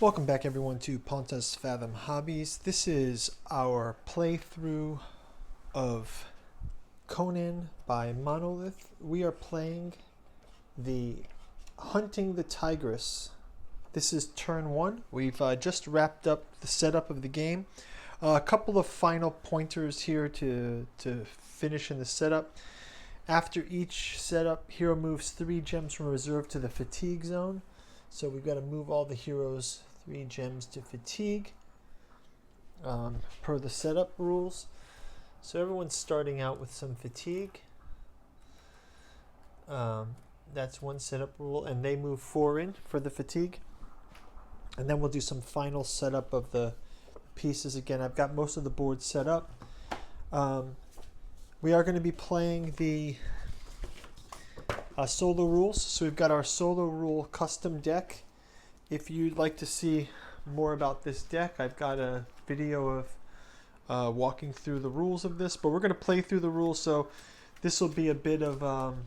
Welcome back everyone to Pontus Fathom Hobbies. This is our playthrough of Conan by Monolith. We are playing the Hunting the Tigress. This is turn one. We've just wrapped up the setup of the game. A couple of final pointers here to finish in the setup. After each setup, hero moves 3 gems from reserve to the fatigue zone. So we've got to move all the heroes 3 gems to fatigue per the setup rules. So everyone's starting out with some fatigue. That's one setup rule, and they move 4 in for the fatigue. And then we'll do some final setup of the pieces. Again, I've got most of the board set up. We are going to be playing the solo rules. So we've got our solo rule custom deck. If you'd like to see more about this deck, I've got a video of walking through the rules of this, but we're going to play through the rules, so this will be a bit of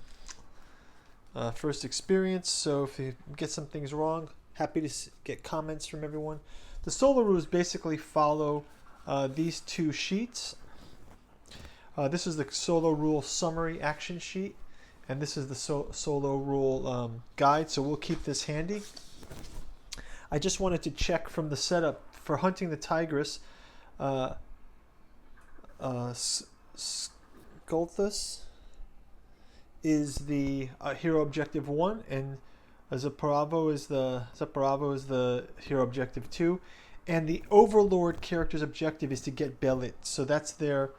first experience. So if you get some things wrong, happy to get comments from everyone. The solo rules basically follow these 2 sheets. This is the solo rule summary action sheet, and this is the solo rule guide, so we'll keep this handy. I just wanted to check from the setup for Hunting the Tigress. Skulthus is the hero objective 1, and Zaparavo is the hero objective 2, and the Overlord character's objective is to get Belit. So that's their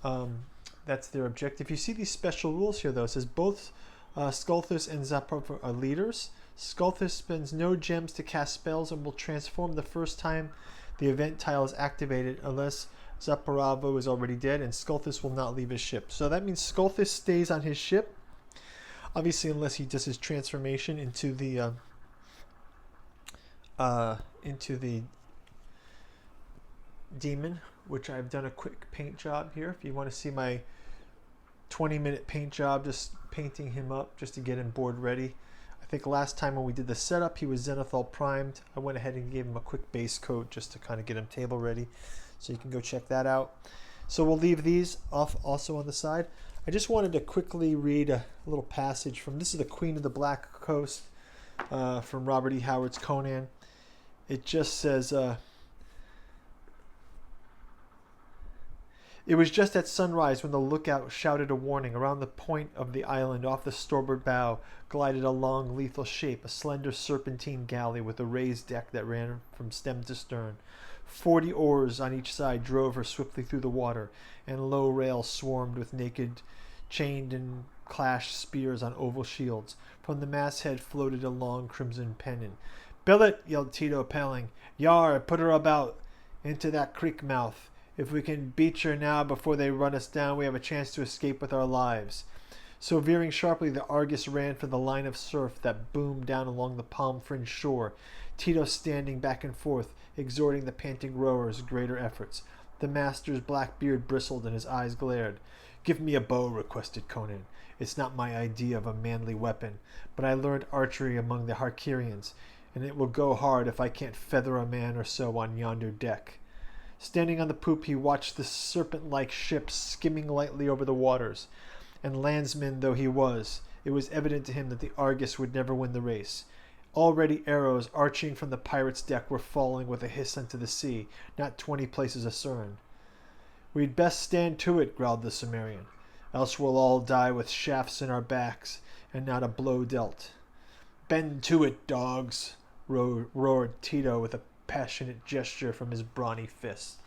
objective. You see these special rules here, though. It says both Skulthus and Zaparavo are leaders. Skulthus spends no gems to cast spells and will transform the first time the event tile is activated unless Zaparavo is already dead, and Skulthus will not leave his ship. So that means Skulthus stays on his ship, obviously unless he does his transformation into the demon, which I've done a quick paint job here. If you want to see my 20-minute paint job, just painting him up just to get him board ready. I think last time when we did the setup, he was Zenithal primed. I went ahead and gave him a quick base coat just to kind of get him table ready. So you can go check that out. So we'll leave these off also on the side. I just wanted to quickly read a little passage from, this is the Queen of the Black Coast from Robert E. Howard's Conan. It just says, it was just at sunrise when the lookout shouted a warning. Around the point of the island, off the starboard bow, glided a long, lethal shape, a slender serpentine galley with a raised deck that ran from stem to stern. 40 oars on each side drove her swiftly through the water, and low rails swarmed with naked, chained and clashed spears on oval shields. From the masthead floated a long crimson pennon. "Billet!" yelled Tito, paling. "Yar, put her about into that creek mouth. If we can beach her now before they run us down, we have a chance to escape with our lives." So veering sharply, the Argus ran for the line of surf that boomed down along the palm-fringed shore, Tito standing back and forth, exhorting the panting rowers greater efforts. The master's black beard bristled and his eyes glared. "Give me a bow," requested Conan. "It's not my idea of a manly weapon, but I learned archery among the Harkirians, and it will go hard if I can't feather a man or so on yonder deck." Standing on the poop, he watched the serpent-like ship skimming lightly over the waters, and landsman though he was, it was evident to him that the Argus would never win the race. Already arrows arching from the pirate's deck were falling with a hiss into the sea, not 20 places astern. "We'd best stand to it," growled the Cimmerian, "else we'll all die with shafts in our backs, and not a blow dealt." "Bend to it, dogs!" roared Tito with a passionate gesture from his brawny fist.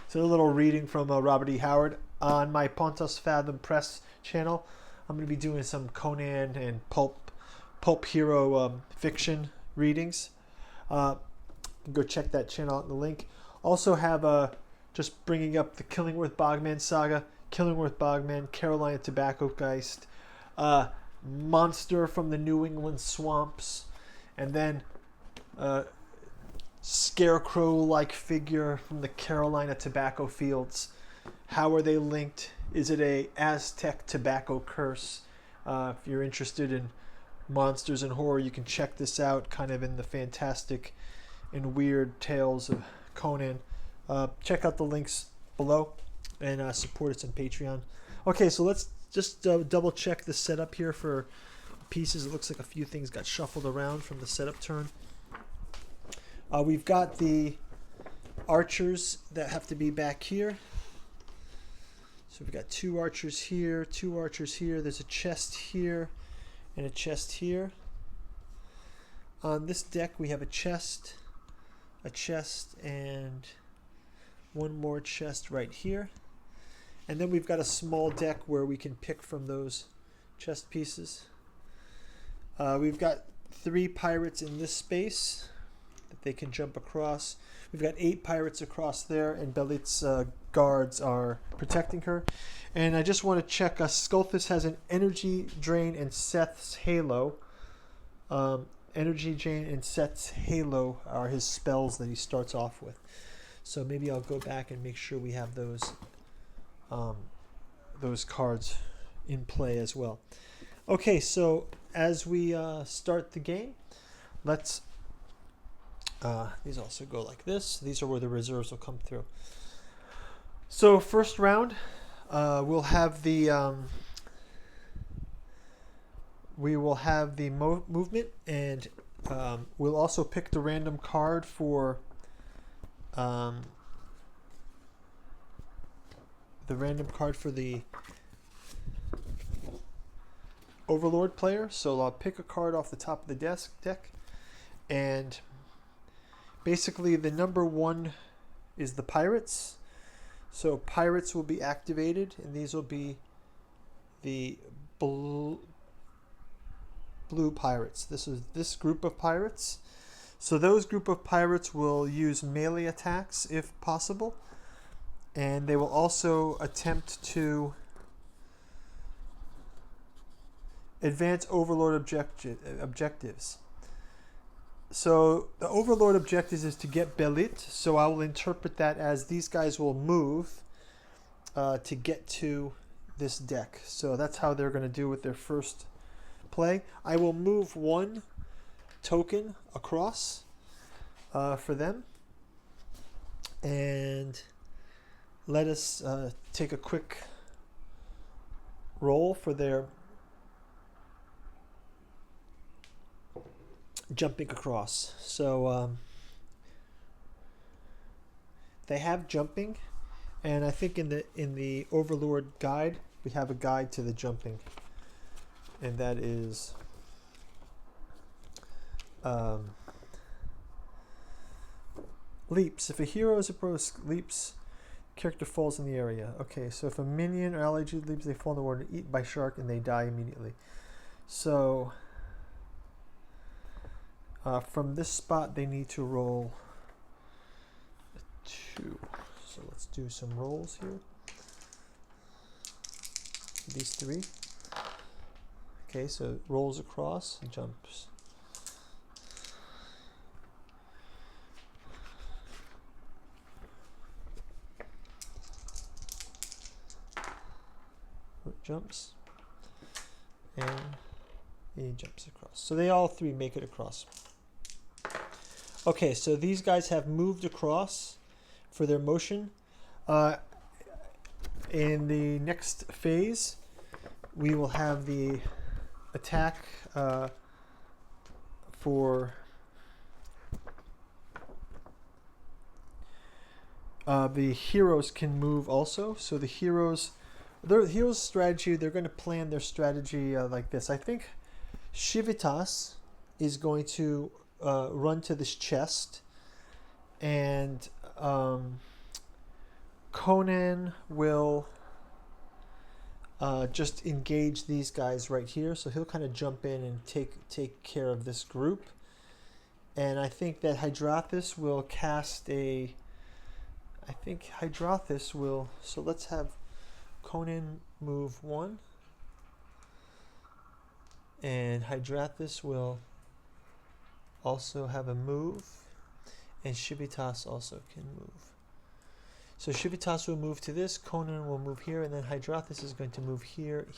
So a little reading from Robert E. Howard. On my Pontus Fathom Press channel, I'm going to be doing some Conan and pulp hero fiction readings. Go check that channel out in the link. Also have just bringing up the Killingworth Bogman saga, Killingworth Bogman, Carolina Tobacco Geist, Monster from the New England Swamps, and then scarecrow-like figure from the Carolina tobacco fields. How are they linked? Is it a Aztec tobacco curse? If you're interested in monsters and horror, you can check this out, kind of in the fantastic and weird tales of Conan. Check out the links below and support us on Patreon. Okay, so let's just double check the setup here for pieces. It looks like a few things got shuffled around from the setup turn. We've got the archers that have to be back here. So we've got 2 archers here, 2 archers here. There's a chest here and a chest here. On this deck we have a chest, and one more chest right here. And then we've got a small deck where we can pick from those chest pieces. We've got 3 pirates in this space that they can jump across. We've got 8 pirates across there, and Belit's guards are protecting her. And I just want to check, Skulthus has an Energy Drain and Seth's Halo. Energy Drain and Seth's Halo are his spells that he starts off with. So maybe I'll go back and make sure we have those cards in play as well. Okay, so as we start the game, let's... these also go like this. These are where the reserves will come through. So first round, we'll have the movement, and we'll also pick the random card for the Overlord player. So I'll pick a card off the top of the deck, and basically the number 1 is the pirates. So pirates will be activated, and these will be the blue pirates. This is this group of pirates. So those group of pirates will use melee attacks if possible, and they will also attempt to advance Overlord objectives. So the Overlord objectives is to get Belit, so I will interpret that as these guys will move to get to this deck. So that's how they're going to do with their first play. I will move 1 token across for them, and let us take a quick roll for their jumping across. So they have jumping, and I think in the Overlord guide we have a guide to the jumping, and that is leaps. If a hero's approach leaps, character falls in the area. Okay, so if a minion or ally leaps, they fall in the water, eaten by shark, and they die immediately. So from this spot they need to roll a 2. So let's do some rolls here. These 3. Okay, so rolls across and jumps. Jumps, and he jumps across. So they all 3 make it across. Okay, so these guys have moved across for their motion. In the next phase, we will have the attack for the heroes can move also. So the heroes, their heroes' strategy, they're going to plan their strategy like this. I think Shivitas is going to run to this chest, and Conan will just engage these guys right here. So he'll kind of jump in and take care of this group. And I think that Hydrathis will cast a... I think Hydrathis will... So let's have Conan move 1. And Hydrathis will also have a move. And Shivitas also can move. So Shivitas will move to this, Conan will move here, and then Hydrathis is going to move here.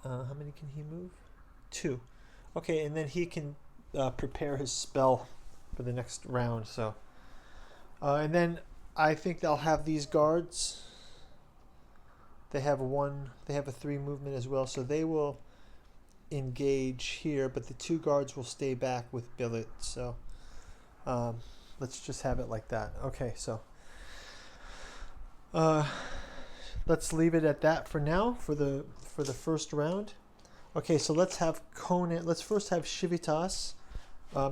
How many can he move? 2. Okay, and then he can prepare his spell for the next round. So, and then I think they'll have these guards. They have a 3 movement as well, so they will engage here, but the 2 guards will stay back with billet. So let's just have it like that. Okay, so let's leave it at that for now for the first round. Okay, so let's have Conan. Let's first have Civitas.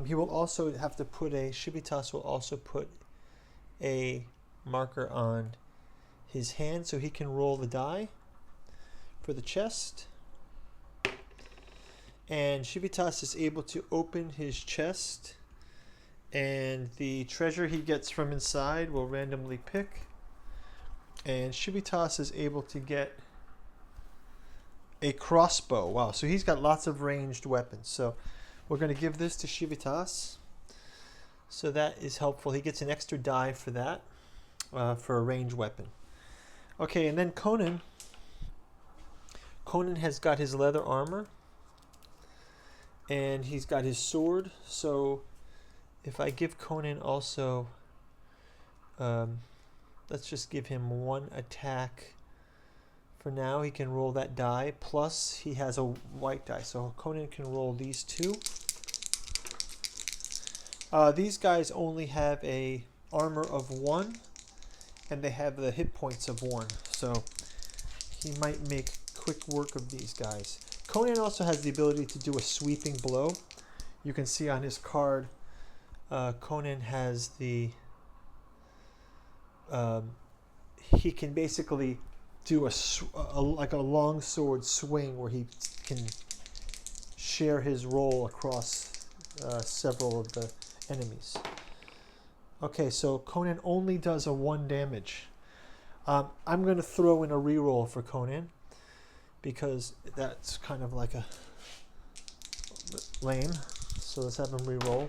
He will also have to put Civitas will also put a marker on his hand so he can roll the die for the chest. And Civitas is able to open his chest, and the treasure he gets from inside will randomly pick. And Civitas is able to get a crossbow. Wow, so he's got lots of ranged weapons. So we're going to give this to Civitas. So that is helpful. He gets an extra die for that, for a ranged weapon. Okay, and then Conan. Conan has got his leather armor, and he's got his sword. So if I give Conan also, let's just give him 1 attack for now. He can roll that die, plus he has a white die. So Conan can roll these 2. These guys only have a armor of 1, and they have the hit points of 1. So he might make quick work of these guys. Conan also has the ability to do a sweeping blow. You can see on his card, Conan has the... he can basically do like a long sword swing where he can share his roll across several of the enemies. Okay, so Conan only does a 1 damage. I'm going to throw in a reroll for Conan, because that's kind of like a lame. So let's have him reroll.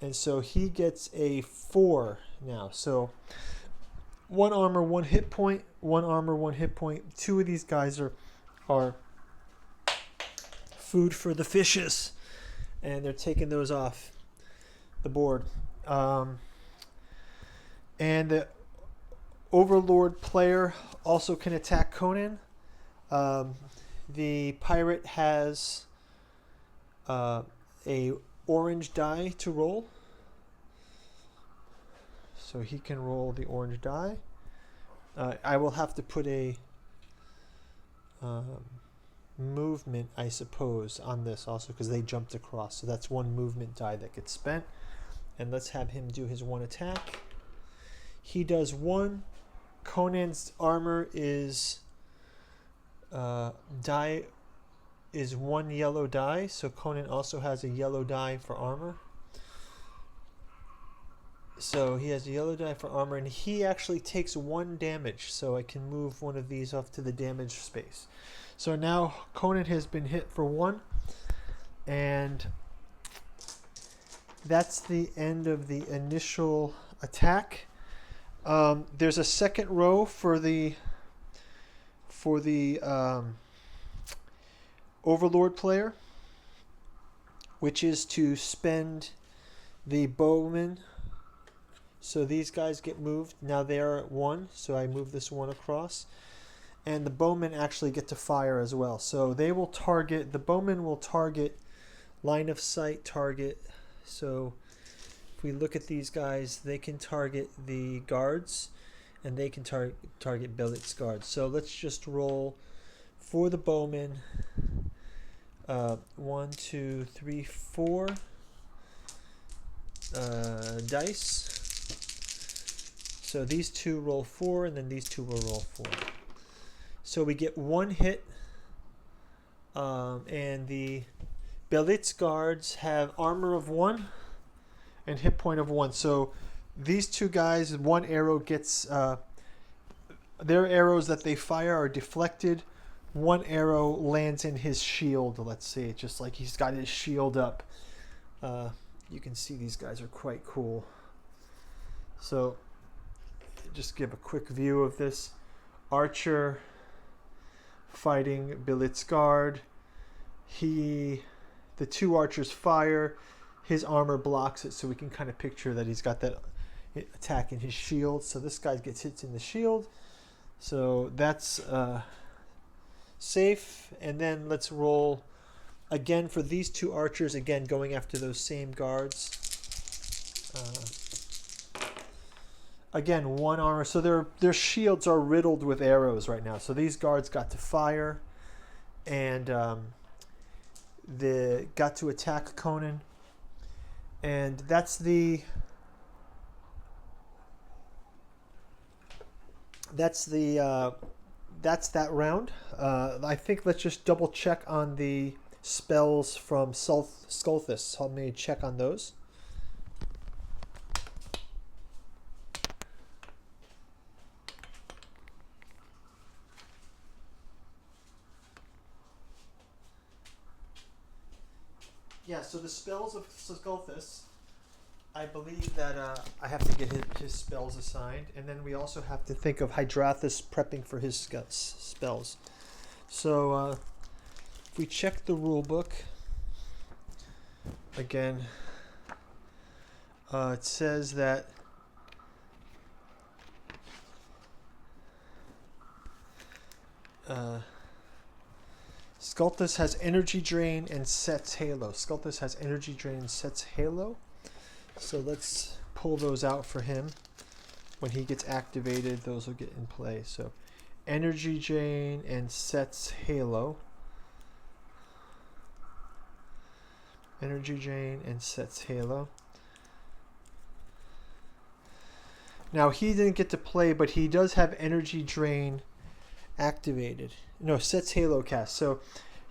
And so he gets a 4 now. So 1 armor, 1 hit point, 1 armor, 1 hit point. 2 of these guys are food for the fishes, and they're taking those off the board. And the Overlord player also can attack Conan. The pirate has a orange die to roll, so he can roll the orange die. I will have to put a movement, I suppose, on this also, because they jumped across. So that's 1 movement die that gets spent. And let's have him do his 1 attack. He does 1. Conan's armor is die is 1 yellow die, so Conan also has a yellow die for armor. So he has a yellow die for armor, and he actually takes 1 damage, so I can move one of these off to the damage space. So now Conan has been hit for 1, and that's the end of the initial attack. There's a second row for the Overlord player, which is to spend the bowman. So these guys get moved. Now they are at 1, so I move this 1 across. And the bowmen actually get to fire as well. So they will target, the bowmen will target line of sight target. So if we look at these guys, they can target the guards, and they can target Billet's guards. So let's just roll for the bowman. 1, 2, 3, 4 dice. So these 2 roll 4, and then these 2 will roll 4. So we get 1 hit, and the Billet's guards have armor of 1 and hit point of 1. So these 2 guys, 1 arrow gets, their arrows that they fire are deflected. 1 arrow lands in his shield, let's see, just like he's got his shield up. You can see these guys are quite cool. So just give a quick view of this. Archer fighting Billet's guard. The the two archers fire, his armor blocks it, so we can kind of picture that he's got that attack in his shield. So this guy gets hits in the shield. So that's safe. And then let's roll again for these two archers, again going after those same guards. Again, one armor. So their shields are riddled with arrows right now. So these guards got to fire, and they got to attack Conan. And that's that round. I think let's just double check on the spells from Skulthus. Help me check on those. Yeah, so the spells of Skulthus, I believe that I have to get his spells assigned, and then we also have to think of Hydrathus prepping for his spells. So if we check the rule book, again, it says that Skulthus has energy drain and sets halo. Skulthus has energy drain and sets halo. So let's pull those out for him. When he gets activated, those will get in play. So energy drain and sets halo. Energy drain and sets halo. Now he didn't get to play, but he does have energy drain activated. No, sets halo cast. So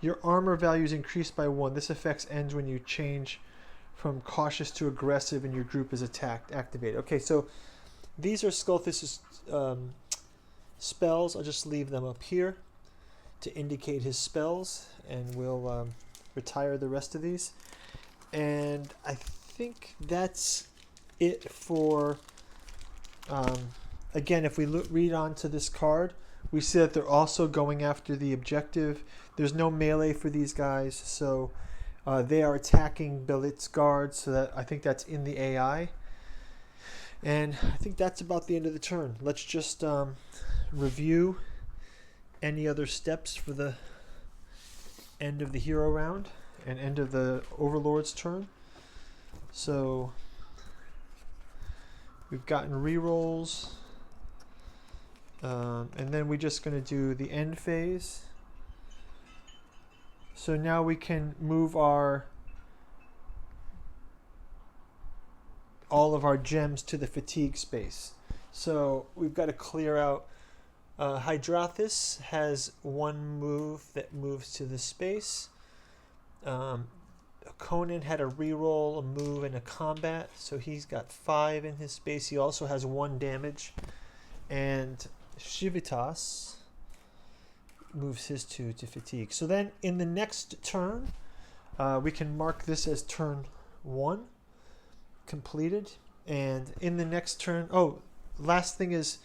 your armor value is increased by 1. This effect ends when you change from cautious to aggressive and your group is attacked. Activated. Okay, so these are Skulthus' spells. I'll just leave them up here to indicate his spells, and we'll retire the rest of these. And I think that's it for again, if we read on to this card, we see that they're also going after the objective. There's no melee for these guys, so they are attacking Belit's guards, so that I think that's in the AI. And I think that's about the end of the turn. Let's just review any other steps for the end of the hero round and end of the Overlord's turn. So we've gotten rerolls. And then we're just going to do the end phase. So now we can move all of our gems to the fatigue space. So we've got to clear out. Hydrathus has one move that moves to the space. Conan had a reroll, a move, and a combat. So he's got 5 in his space. He also has 1 damage. And Shivitas moves his 2 to fatigue. So then in the next turn, we can mark this as turn 1 completed. And in the next turn, last thing is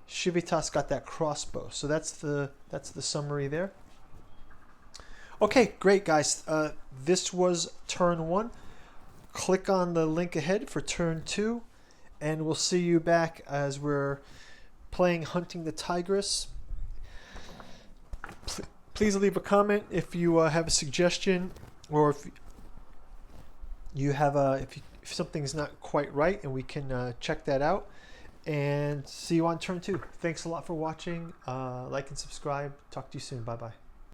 Shivitas got that crossbow. So that's the summary there. Okay, great guys. This was turn 1. Click on the link ahead for turn 2, and we'll see you back as we're playing Hunting the Tigress. Please leave a comment if you have a suggestion, or if you have if something's not quite right, and we can check that out. And see you on turn 2. Thanks a lot for watching. Like and subscribe. Talk to you soon. Bye bye.